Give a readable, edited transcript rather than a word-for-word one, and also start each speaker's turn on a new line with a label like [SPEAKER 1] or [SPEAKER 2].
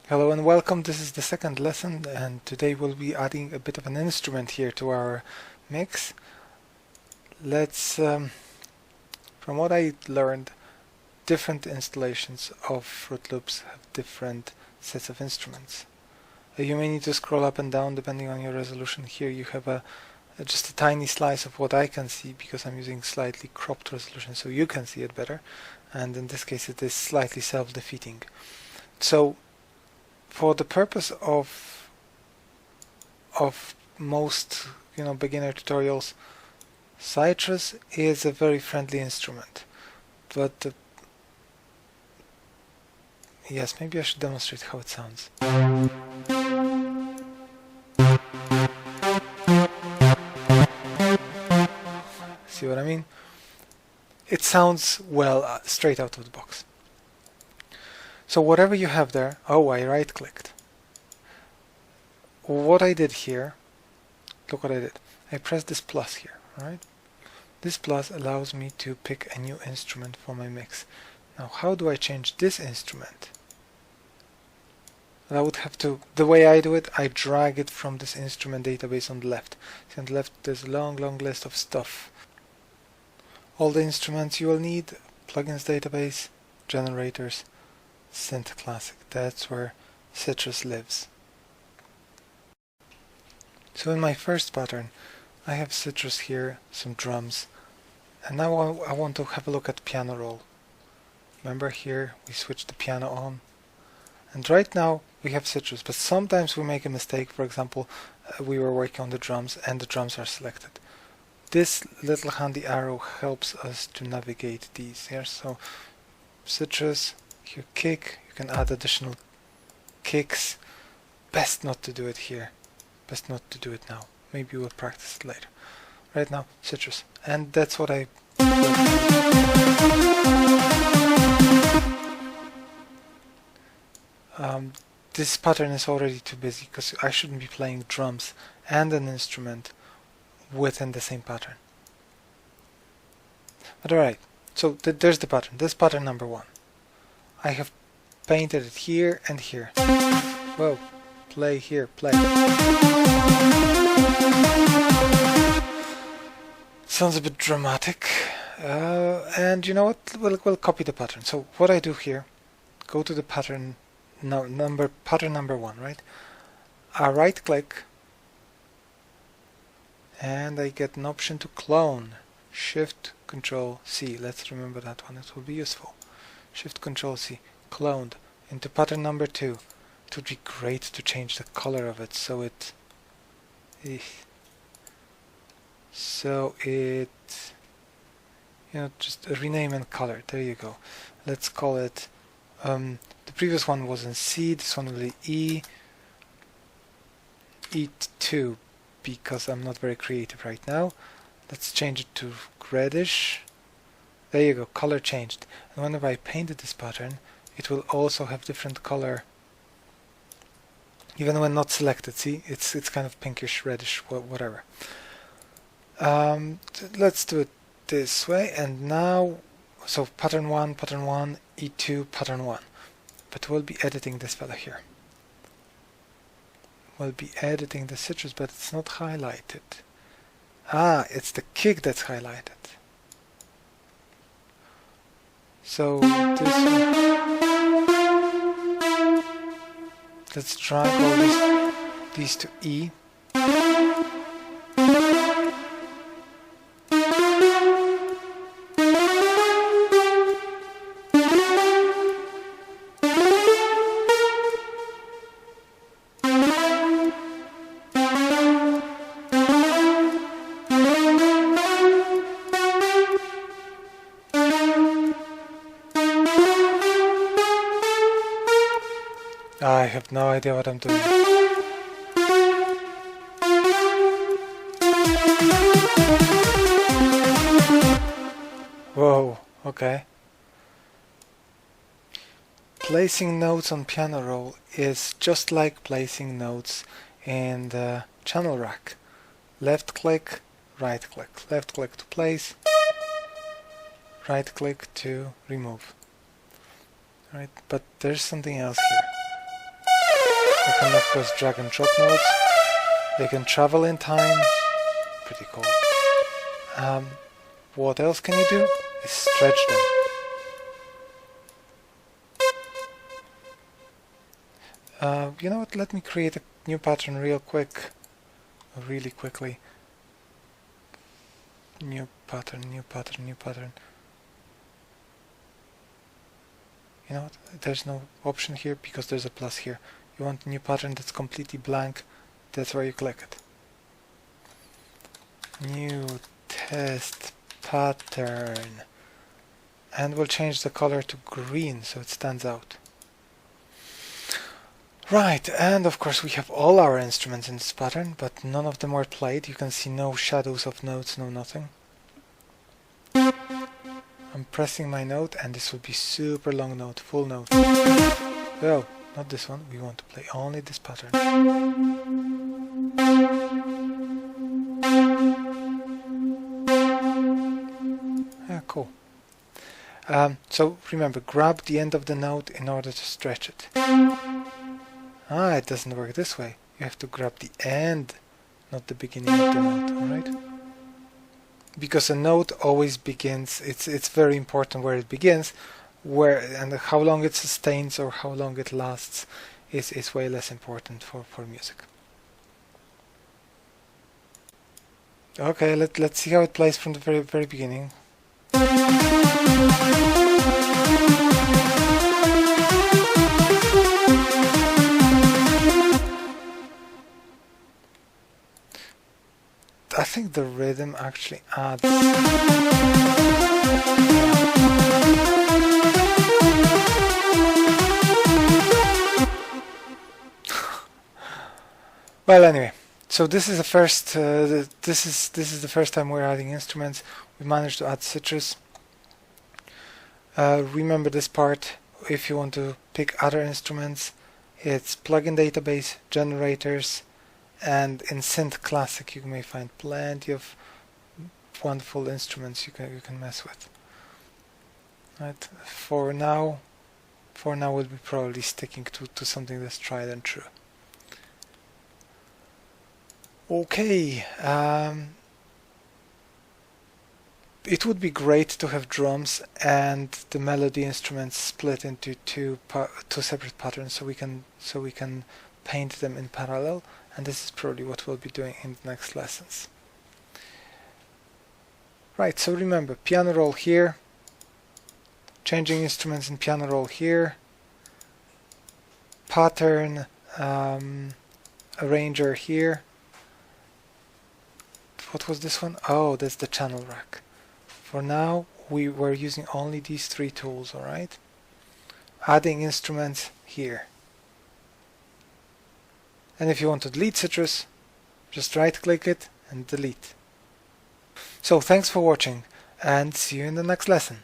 [SPEAKER 1] Hello and welcome. This is the second lesson, and today we'll be adding a bit of an instrument here to our mix. Let's, from what I learned, different installations of Fruit Loops have different sets of instruments. You may need to scroll up and down depending on your resolution. Here you have just a tiny slice of what I can see because I'm using slightly cropped resolution so you can see it better, and in this case it is slightly self-defeating. So for the purpose of most beginner tutorials, Citrus is a very friendly instrument, but yes, maybe I should demonstrate how it sounds. See what I mean? It sounds well straight out of the box. So whatever you have there, oh, I right-clicked. What I did here, look what I did. I pressed this plus here, right? This plus allows me to pick a new instrument for my mix. Now, how do I change this instrument? I would have to, the way I do it, I drag it from this instrument database on the left. See, on the left there's a long list of stuff. All the instruments you will need: plugins database, generators, Synth Classic. That's where Citrus lives. So in my first pattern I have Citrus here, some drums, and now I want to have a look at piano roll. Remember, here we switched the piano on, and right now we have Citrus, but sometimes we make a mistake. For example, we were working on the drums and the drums are selected. This little handy arrow helps us to navigate these here. So Citrus, you kick, you can add additional kicks. Best not to do it here. Best not to do it now. Maybe we'll practice it later. Right now, Citrus. And that's what I... this pattern is already too busy because I shouldn't be playing drums and an instrument within the same pattern. But alright, so there's the pattern. This pattern number one. I have painted it here and here. Whoa, play here, play. Sounds a bit dramatic. And you know what? We'll copy the pattern. So what I do here, go to the pattern number one, right? I right click and I get an option to clone. Shift Control C. Let's remember that one, it will be useful. Shift Control C, cloned into pattern number 2. It would be great to change the color of it so it just rename and color. There you go. Let's call it the previous one was in C, this one will be E2 because I'm not very creative right now. Let's change it to reddish. There you go, color changed. And whenever I painted this pattern, it will also have different color, even when not selected. See, it's kind of pinkish, reddish, whatever. Let's do it this way. And now, so pattern 1, E2, pattern 1. But we'll be editing this fella here. We'll be editing the Citrus, but it's not highlighted. Ah, it's the kick that's highlighted. So this one, let's drag all these to E. I have no idea what I'm doing. Whoa, okay. Placing notes on piano roll is just like placing notes in the channel rack. Left click, right click. Left click to place, right click to remove. Right, but there's something else here. We can of course drag and drop nodes. They can travel in time. Pretty cool. What else can you do? Is stretch them. You know what? Let me create a new pattern really quickly. New pattern. You know what? There's no option here because there's a plus here. You want a new pattern that's completely blank. That's where you click it. New test pattern. And we'll change the color to green so it stands out. Right, and of course we have all our instruments in this pattern, but none of them are played. You can see no shadows of notes, no nothing. I'm pressing my note and this will be super long note, full note. Oh, not this one. We want to play only this pattern. Ah, cool. So remember, grab the end of the note in order to stretch it. Ah, it doesn't work this way. You have to grab the end, not the beginning of the note, alright? Because a note always begins, it's very important where it begins, and how long it sustains or how long it lasts is way less important for music. Okay, let's see how it plays from the very beginning. I think the rhythm actually adds. Well, anyway, so this is the first. This is the first time we're adding instruments. We managed to add citrus. Remember this part. If you want to pick other instruments, it's plugin database, generators. And in Synth Classic you may find plenty of wonderful instruments you can mess with. Right. For now we'll be probably sticking to something that's tried and true. Okay. It would be great to have drums and the melody instruments split into two separate patterns, so we can paint them in parallel. And this is probably what we'll be doing in the next lessons. Right, so remember, piano roll here, changing instruments in piano roll here, pattern arranger here. What was this one? Oh, that's the channel rack. For now, we were using only these three tools, alright? Adding instruments here. And if you want to delete citrus, just right-click it and delete. So thanks for watching, and see you in the next lesson.